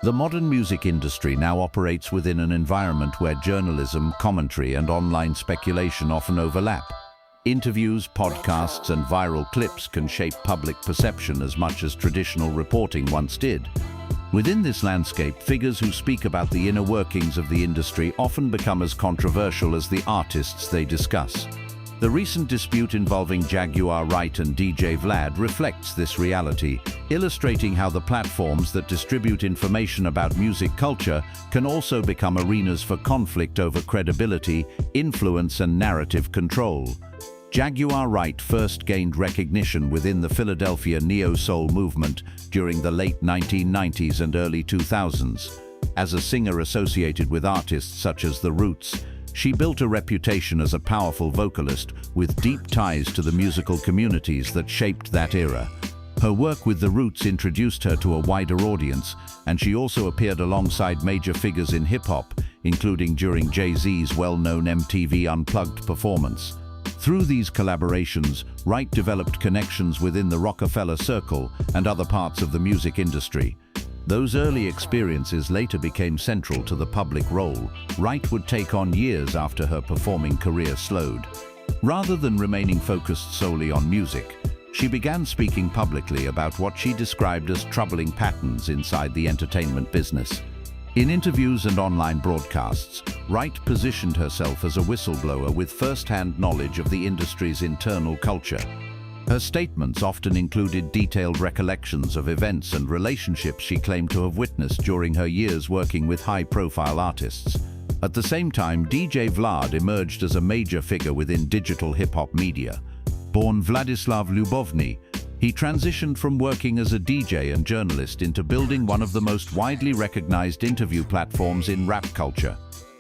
The modern music industry now operates within an environment where journalism, commentary, and online speculation often overlap. Interviews, podcasts, and viral clips can shape public perception as much as traditional reporting once did. Within this landscape, figures who speak about the inner workings of the industry often become as controversial as the artists they discuss. The recent dispute involving Jaguar Wright and DJ Vlad reflects this reality, illustrating how the platforms that distribute information about music culture can also become arenas for conflict over credibility, influence, and narrative control. Jaguar Wright first gained recognition within the Philadelphia neo-soul movement during the late 1990s and early 2000s. As a singer associated with artists such as The Roots, she built a reputation as a powerful vocalist with deep ties to the musical communities that shaped that era. Her work with The Roots introduced her to a wider audience, and she also appeared alongside major figures in hip-hop, including during Jay-Z's well-known MTV Unplugged performance. Through these collaborations, Wright developed connections within the Rockefeller Circle and other parts of the music industry. Those early experiences later became central to the public role Wright would take on years after her performing career slowed. Rather than remaining focused solely on music, she began speaking publicly about what she described as troubling patterns inside the entertainment business. In interviews and online broadcasts, Wright positioned herself as a whistleblower with first-hand knowledge of the industry's internal culture. Her statements often included detailed recollections of events and relationships she claimed to have witnessed during her years working with high-profile artists. At the same time, DJ Vlad emerged as a major figure within digital hip-hop media. Born Vladislav Ljubovny, he transitioned from working as a DJ and journalist into building one of the most widely recognized interview platforms in rap culture.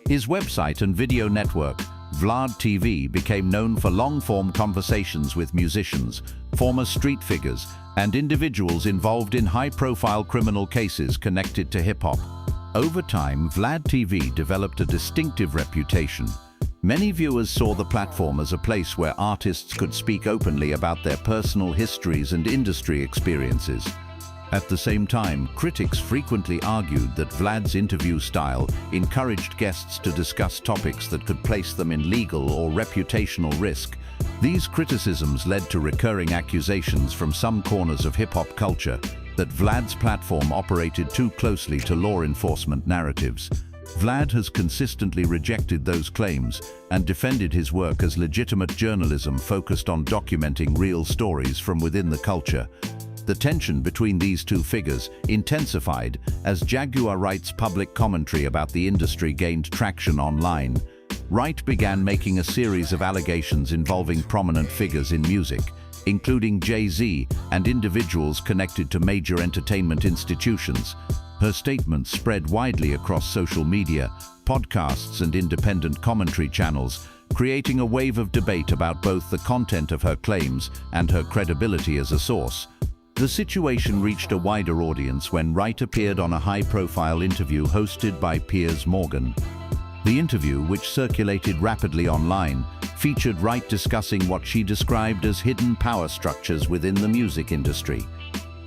His website and video network, Vlad TV, became known for long-form conversations with musicians, former street figures, and individuals involved in high-profile criminal cases connected to hip-hop. Over time, Vlad TV developed a distinctive reputation. Many viewers saw the platform as a place where artists could speak openly about their personal histories and industry experiences. At the same time, critics frequently argued that Vlad's interview style encouraged guests to discuss topics that could place them in legal or reputational risk. These criticisms led to recurring accusations from some corners of hip-hop culture that Vlad's platform operated too closely to law enforcement narratives. Vlad has consistently rejected those claims and defended his work as legitimate journalism focused on documenting real stories from within the culture. The tension between these two figures intensified as Jaguar Wright's public commentary about the industry gained traction online. Wright began making a series of allegations involving prominent figures in music, including Jay-Z and individuals connected to major entertainment institutions. Her statements spread widely across social media, podcasts, and independent commentary channels, creating a wave of debate about both the content of her claims and her credibility as a source. The situation reached a wider audience when Wright appeared on a high-profile interview hosted by Piers Morgan. The interview, which circulated rapidly online, featured Wright discussing what she described as hidden power structures within the music industry.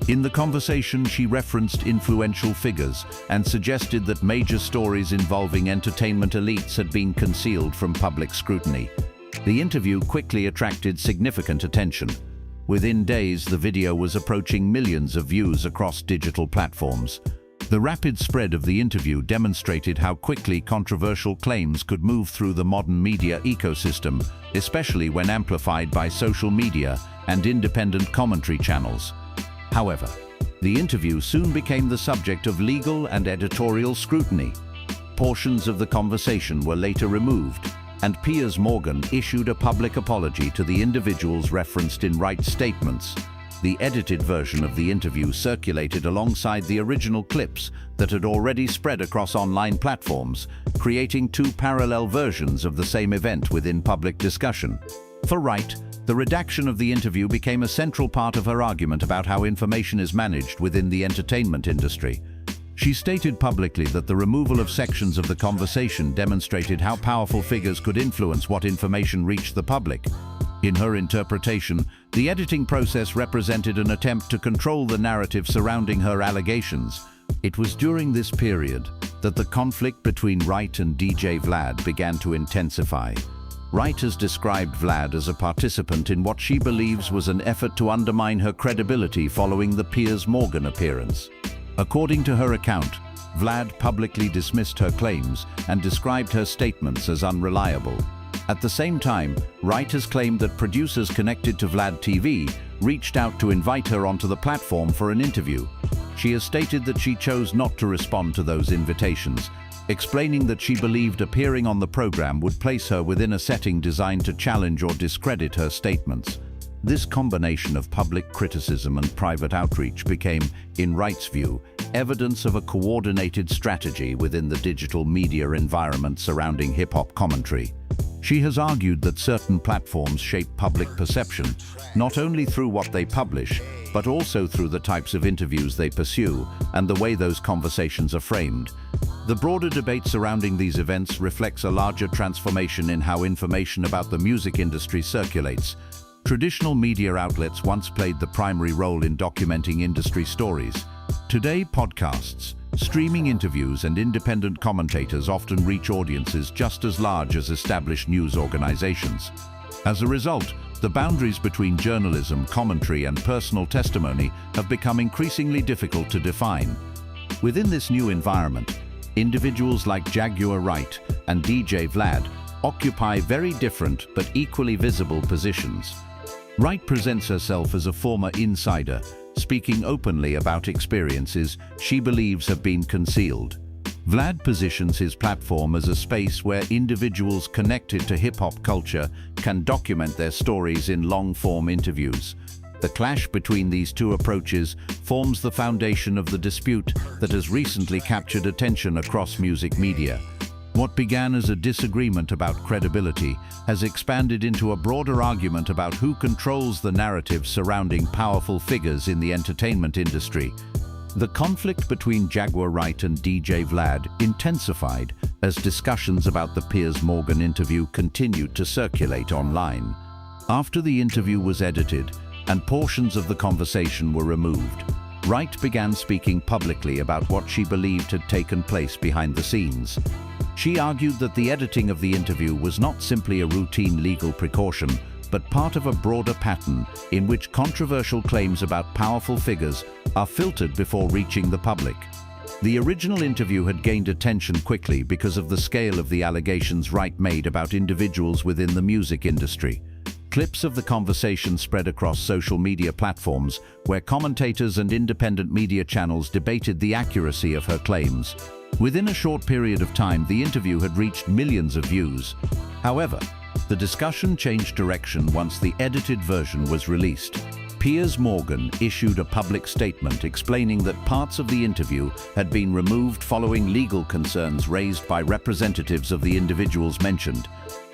In the conversation, she referenced influential figures and suggested that major stories involving entertainment elites had been concealed from public scrutiny. The interview quickly attracted significant attention. Within days, the video was approaching millions of views across digital platforms. The rapid spread of the interview demonstrated how quickly controversial claims could move through the modern media ecosystem, especially when amplified by social media and independent commentary channels. However, the interview soon became the subject of legal and editorial scrutiny. Portions of the conversation were later removed, and Piers Morgan issued a public apology to the individuals referenced in Wright's statements. The edited version of the interview circulated alongside the original clips that had already spread across online platforms, creating two parallel versions of the same event within public discussion. For Wright, the redaction of the interview became a central part of her argument about how information is managed within the entertainment industry. She stated publicly that the removal of sections of the conversation demonstrated how powerful figures could influence what information reached the public. In her interpretation, the editing process represented an attempt to control the narrative surrounding her allegations. It was during this period that the conflict between Wright and DJ Vlad began to intensify. Wright has described Vlad as a participant in what she believes was an effort to undermine her credibility following the Piers Morgan appearance. According to her account, Vlad publicly dismissed her claims and described her statements as unreliable. At the same time, Wright has claimed that producers connected to Vlad TV reached out to invite her onto the platform for an interview. She has stated that she chose not to respond to those invitations, explaining that she believed appearing on the program would place her within a setting designed to challenge or discredit her statements. This combination of public criticism and private outreach became, in Wright's view, evidence of a coordinated strategy within the digital media environment surrounding hip-hop commentary. She has argued that certain platforms shape public perception, not only through what they publish, but also through the types of interviews they pursue and the way those conversations are framed. The broader debate surrounding these events reflects a larger transformation in how information about the music industry circulates. Traditional media outlets once played the primary role in documenting industry stories. Today, podcasts, streaming interviews, and independent commentators often reach audiences just as large as established news organizations. As a result, the boundaries between journalism, commentary, and personal testimony have become increasingly difficult to define. Within this new environment, individuals like Jaguar Wright and DJ Vlad occupy very different but equally visible positions. Wright presents herself as a former insider, speaking openly about experiences she believes have been concealed. Vlad positions his platform as a space where individuals connected to hip-hop culture can document their stories in long-form interviews. The clash between these two approaches forms the foundation of the dispute that has recently captured attention across music media. What began as a disagreement about credibility has expanded into a broader argument about who controls the narrative surrounding powerful figures in the entertainment industry. The conflict between Jaguar Wright and DJ Vlad intensified as discussions about the Piers Morgan interview continued to circulate online. After the interview was edited and portions of the conversation were removed, Wright began speaking publicly about what she believed had taken place behind the scenes. She argued that the editing of the interview was not simply a routine legal precaution, but part of a broader pattern in which controversial claims about powerful figures are filtered before reaching the public. The original interview had gained attention quickly because of the scale of the allegations Wright made about individuals within the music industry. Clips of the conversation spread across social media platforms where commentators and independent media channels debated the accuracy of her claims. Within a short period of time, the interview had reached millions of views. However, the discussion changed direction once the edited version was released. Piers Morgan issued a public statement explaining that parts of the interview had been removed following legal concerns raised by representatives of the individuals mentioned.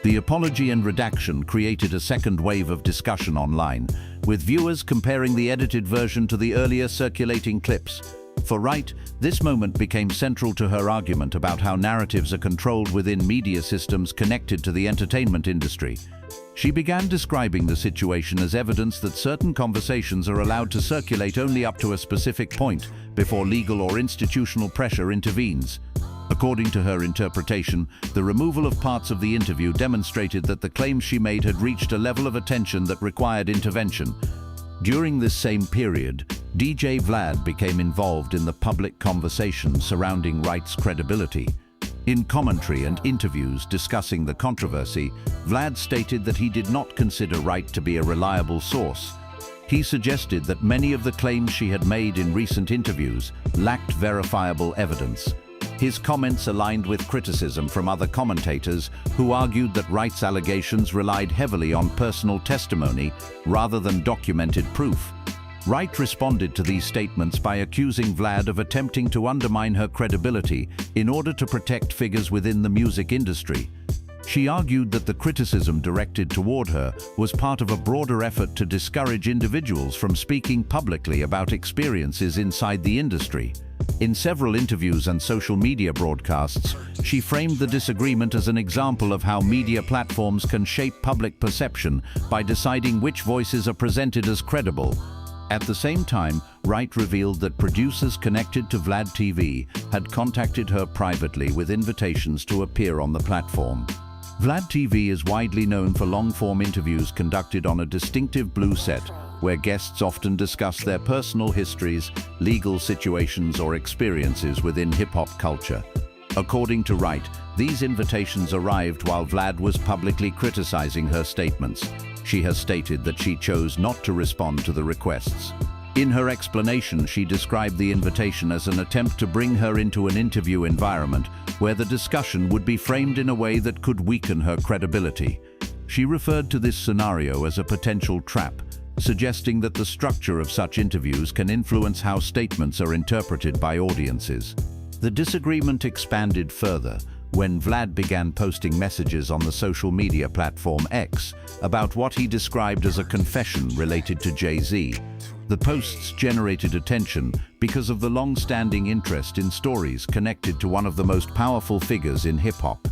The apology and redaction created a second wave of discussion online, with viewers comparing the edited version to the earlier circulating clips. For Wright, this moment became central to her argument about how narratives are controlled within media systems connected to the entertainment industry. She began describing the situation as evidence that certain conversations are allowed to circulate only up to a specific point before legal or institutional pressure intervenes. According to her interpretation, the removal of parts of the interview demonstrated that the claims she made had reached a level of attention that required intervention. During this same period, DJ Vlad became involved in the public conversation surrounding Wright's credibility. In commentary and interviews discussing the controversy, Vlad stated that he did not consider Wright to be a reliable source. He suggested that many of the claims she had made in recent interviews lacked verifiable evidence. His comments aligned with criticism from other commentators who argued that Wright's allegations relied heavily on personal testimony rather than documented proof. Wright responded to these statements by accusing Vlad of attempting to undermine her credibility in order to protect figures within the music industry. She argued that the criticism directed toward her was part of a broader effort to discourage individuals from speaking publicly about experiences inside the industry. In several interviews and social media broadcasts, she framed the disagreement as an example of how media platforms can shape public perception by deciding which voices are presented as credible. At the same time, Wright revealed that producers connected to Vlad TV had contacted her privately with invitations to appear on the platform. Vlad TV is widely known for long-form interviews conducted on a distinctive blue set, where guests often discuss their personal histories, legal situations, or experiences within hip-hop culture. According to Wright, these invitations arrived while Vlad was publicly criticizing her statements. She has stated that she chose not to respond to the requests. In her explanation, she described the invitation as an attempt to bring her into an interview environment where the discussion would be framed in a way that could weaken her credibility. She referred to this scenario as a potential trap, suggesting that the structure of such interviews can influence how statements are interpreted by audiences. The disagreement expanded further when Vlad began posting messages on the social media platform X about what he described as a confession related to Jay-Z. The posts generated attention because of the long-standing interest in stories connected to one of the most powerful figures in hip-hop.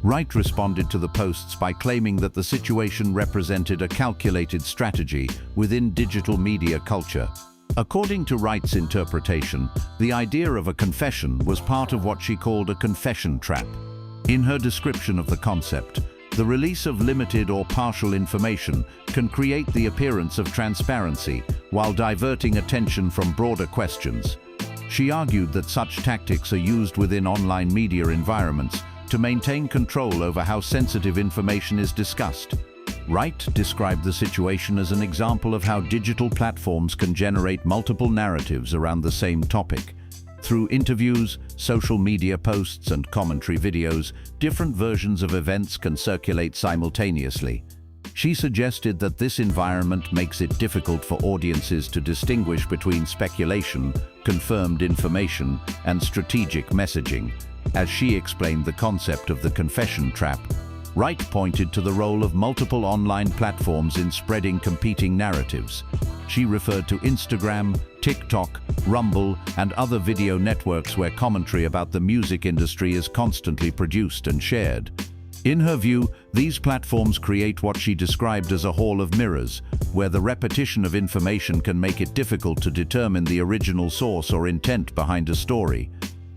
Wright responded to the posts by claiming that the situation represented a calculated strategy within digital media culture. According to Wright's interpretation, the idea of a confession was part of what she called a confession trap. In her description of the concept, the release of limited or partial information can create the appearance of transparency while diverting attention from broader questions. She argued that such tactics are used within online media environments to maintain control over how sensitive information is discussed. Wright described the situation as an example of how digital platforms can generate multiple narratives around the same topic. Through interviews, social media posts, and commentary videos, different versions of events can circulate simultaneously. She suggested that this environment makes it difficult for audiences to distinguish between speculation, confirmed information, and strategic messaging. As she explained the concept of the confession trap, Wright pointed to the role of multiple online platforms in spreading competing narratives. She referred to Instagram, TikTok, Rumble, and other video networks where commentary about the music industry is constantly produced and shared. In her view, these platforms create what she described as a hall of mirrors, where the repetition of information can make it difficult to determine the original source or intent behind a story.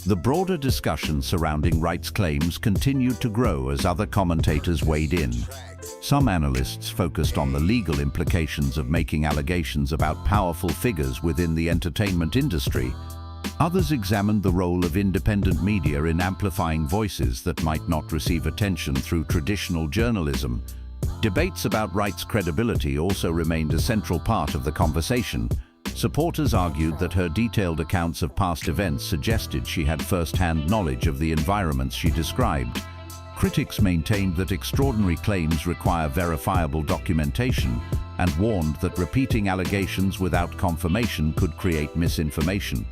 The broader discussion surrounding Wright's claims continued to grow as other commentators weighed in. Some analysts focused on the legal implications of making allegations about powerful figures within the entertainment industry. Others examined the role of independent media in amplifying voices that might not receive attention through traditional journalism. Debates about Wright's credibility also remained a central part of the conversation. Supporters argued that her detailed accounts of past events suggested she had first-hand knowledge of the environments she described. Critics maintained that extraordinary claims require verifiable documentation and warned that repeating allegations without confirmation could create misinformation.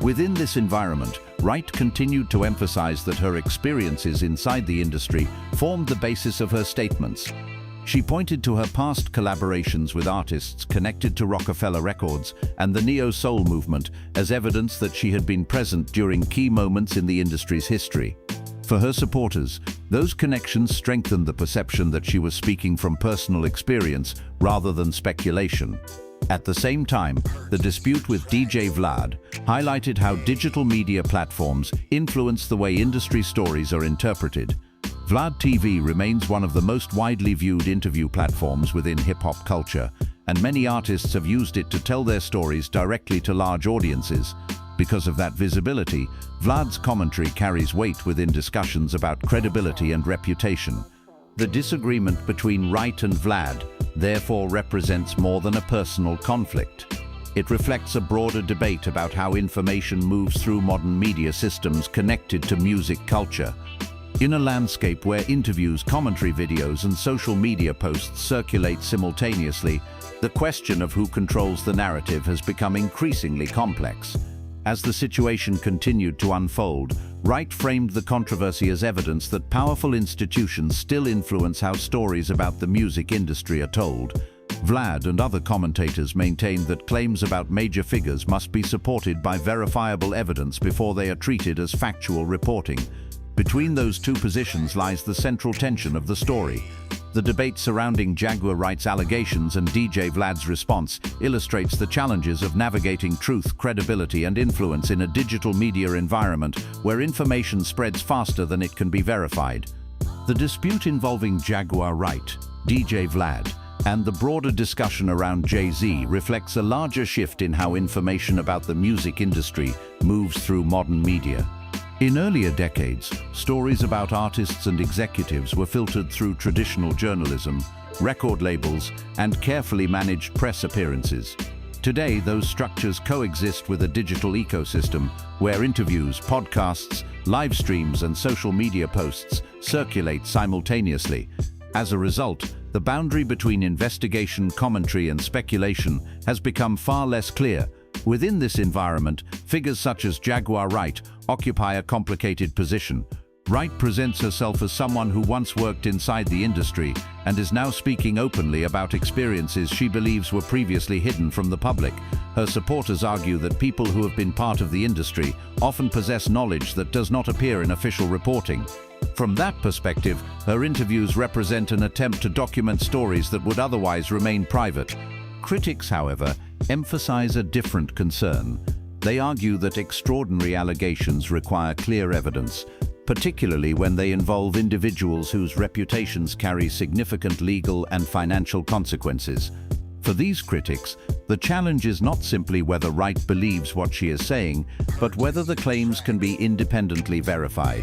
Within this environment, Wright continued to emphasize that her experiences inside the industry formed the basis of her statements. She pointed to her past collaborations with artists connected to Rockefeller Records and the neo-soul movement as evidence that she had been present during key moments in the industry's history. For her supporters, those connections strengthened the perception that she was speaking from personal experience rather than speculation. At the same time, the dispute with DJ Vlad highlighted how digital media platforms influence the way industry stories are interpreted. Vlad TV remains one of the most widely viewed interview platforms within hip-hop culture, and many artists have used it to tell their stories directly to large audiences. Because of that visibility, Vlad's commentary carries weight within discussions about credibility and reputation. The disagreement between Wright and Vlad therefore represents more than a personal conflict. It reflects a broader debate about how information moves through modern media systems connected to music culture. In a landscape where interviews, commentary videos, and social media posts circulate simultaneously, the question of who controls the narrative has become increasingly complex. As the situation continued to unfold, Wright framed the controversy as evidence that powerful institutions still influence how stories about the music industry are told. Vlad and other commentators maintained that claims about major figures must be supported by verifiable evidence before they are treated as factual reporting. Between those two positions lies the central tension of the story. The debate surrounding Jaguar Wright's allegations and DJ Vlad's response illustrates the challenges of navigating truth, credibility, and influence in a digital media environment where information spreads faster than it can be verified. The dispute involving Jaguar Wright, DJ Vlad, and the broader discussion around Jay-Z reflects a larger shift in how information about the music industry moves through modern media. In earlier decades, stories about artists and executives were filtered through traditional journalism, record labels, and carefully managed press appearances. Today, those structures coexist with a digital ecosystem where interviews, podcasts, live streams, and social media posts circulate simultaneously. As a result, the boundary between investigation, commentary, and speculation has become far less clear. Within this environment, figures such as Jaguar Wright occupy a complicated position. Wright presents herself as someone who once worked inside the industry and is now speaking openly about experiences she believes were previously hidden from the public. Her supporters argue that people who have been part of the industry often possess knowledge that does not appear in official reporting. From that perspective, her interviews represent an attempt to document stories that would otherwise remain private. Critics, however, emphasize a different concern. They argue that extraordinary allegations require clear evidence, particularly when they involve individuals whose reputations carry significant legal and financial consequences. For these critics, the challenge is not simply whether Wright believes what she is saying, but whether the claims can be independently verified.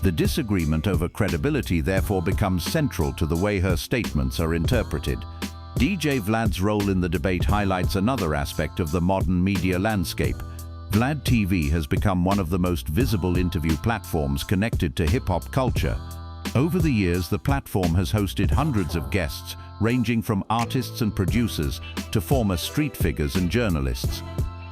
The disagreement over credibility therefore becomes central to the way her statements are interpreted. DJ Vlad's role in the debate highlights another aspect of the modern media landscape. Vlad TV has become one of the most visible interview platforms connected to hip-hop culture. Over the years, the platform has hosted hundreds of guests, ranging from artists and producers to former street figures and journalists.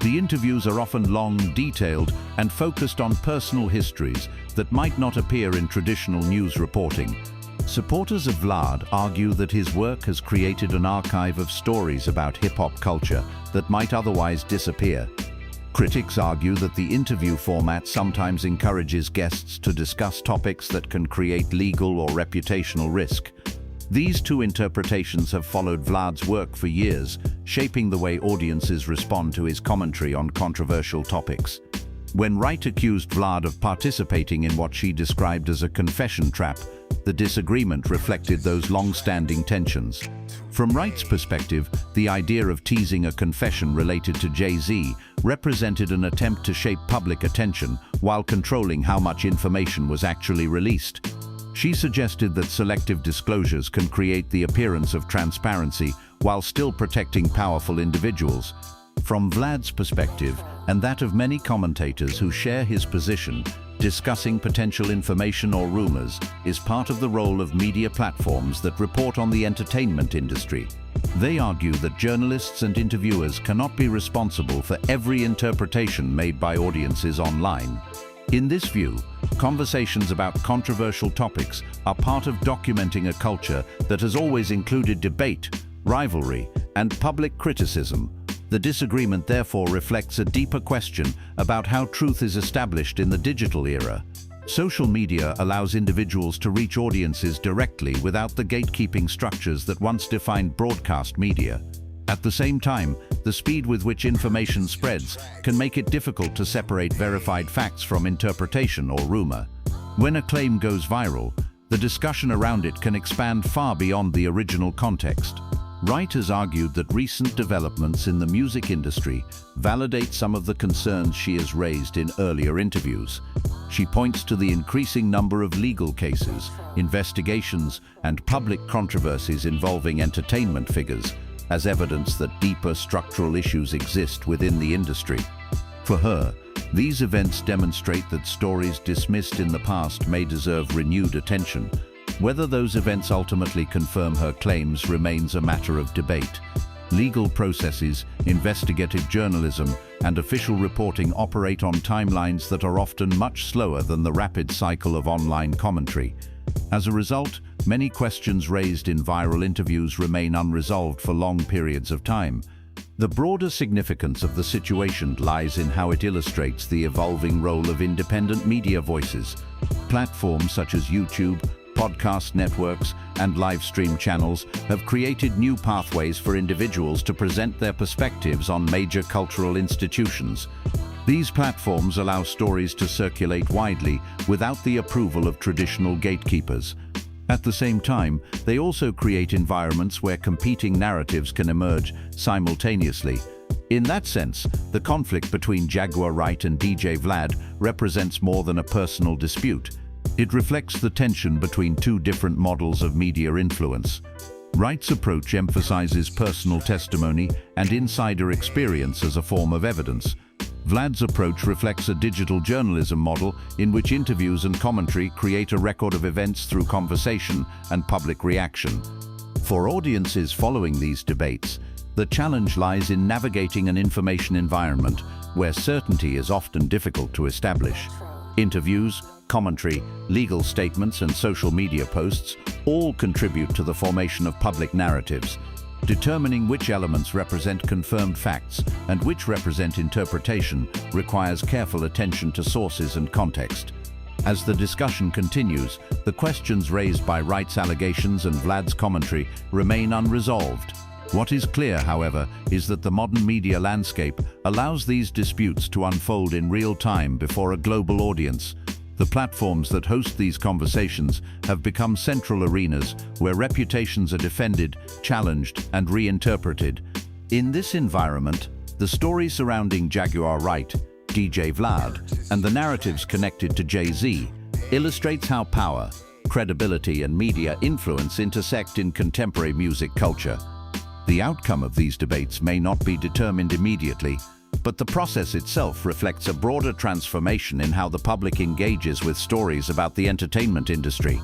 The interviews are often long, detailed, and focused on personal histories that might not appear in traditional news reporting. Supporters of Vlad argue that his work has created an archive of stories about hip-hop culture that might otherwise disappear. Critics argue that the interview format sometimes encourages guests to discuss topics that can create legal or reputational risk. These two interpretations have followed Vlad's work for years, shaping the way audiences respond to his commentary on controversial topics. When Wright accused Vlad of participating in what she described as a confession trap, the disagreement reflected those long-standing tensions. From Wright's perspective, the idea of teasing a confession related to Jay-Z represented an attempt to shape public attention while controlling how much information was actually released. She suggested that selective disclosures can create the appearance of transparency while still protecting powerful individuals. From Vlad's perspective, and that of many commentators who share his position, discussing potential information or rumors is part of the role of media platforms that report on the entertainment industry. They argue that journalists and interviewers cannot be responsible for every interpretation made by audiences online. In this view, conversations about controversial topics are part of documenting a culture that has always included debate, rivalry, and public criticism. The disagreement therefore reflects a deeper question about how truth is established in the digital era. Social media allows individuals to reach audiences directly without the gatekeeping structures that once defined broadcast media. At the same time, the speed with which information spreads can make it difficult to separate verified facts from interpretation or rumor. When a claim goes viral, the discussion around it can expand far beyond the original context. Wright has argued that recent developments in the music industry validate some of the concerns she has raised in earlier interviews. She points to the increasing number of legal cases, investigations, and public controversies involving entertainment figures as evidence that deeper structural issues exist within the industry. For her, these events demonstrate that stories dismissed in the past may deserve renewed attention. Whether those events ultimately confirm her claims remains a matter of debate. Legal processes, investigative journalism, and official reporting operate on timelines that are often much slower than the rapid cycle of online commentary. As a result, many questions raised in viral interviews remain unresolved for long periods of time. The broader significance of the situation lies in how it illustrates the evolving role of independent media voices. Platforms such as YouTube, podcast networks, and live stream channels have created new pathways for individuals to present their perspectives on major cultural institutions. These platforms allow stories to circulate widely without the approval of traditional gatekeepers. At the same time, they also create environments where competing narratives can emerge simultaneously. In that sense, the conflict between Jaguar Wright and DJ Vlad represents more than a personal dispute. It reflects the tension between two different models of media influence. Wright's approach emphasizes personal testimony and insider experience as a form of evidence. Vlad's approach reflects a digital journalism model in which interviews and commentary create a record of events through conversation and public reaction. For audiences following these debates, the challenge lies in navigating an information environment where certainty is often difficult to establish. Interviews, commentary, legal statements, and social media posts all contribute to the formation of public narratives. Determining which elements represent confirmed facts and which represent interpretation requires careful attention to sources and context. As the discussion continues, the questions raised by Wright's allegations and Vlad's commentary remain unresolved. What is clear, however, is that the modern media landscape allows these disputes to unfold in real time before a global audience. The platforms that host these conversations have become central arenas where reputations are defended, challenged, and reinterpreted. In this environment, the story surrounding Jaguar Wright, DJ Vlad, and the narratives connected to Jay-Z illustrates how power, credibility, and media influence intersect in contemporary music culture. The outcome of these debates may not be determined immediately, but the process itself reflects a broader transformation in how the public engages with stories about the entertainment industry.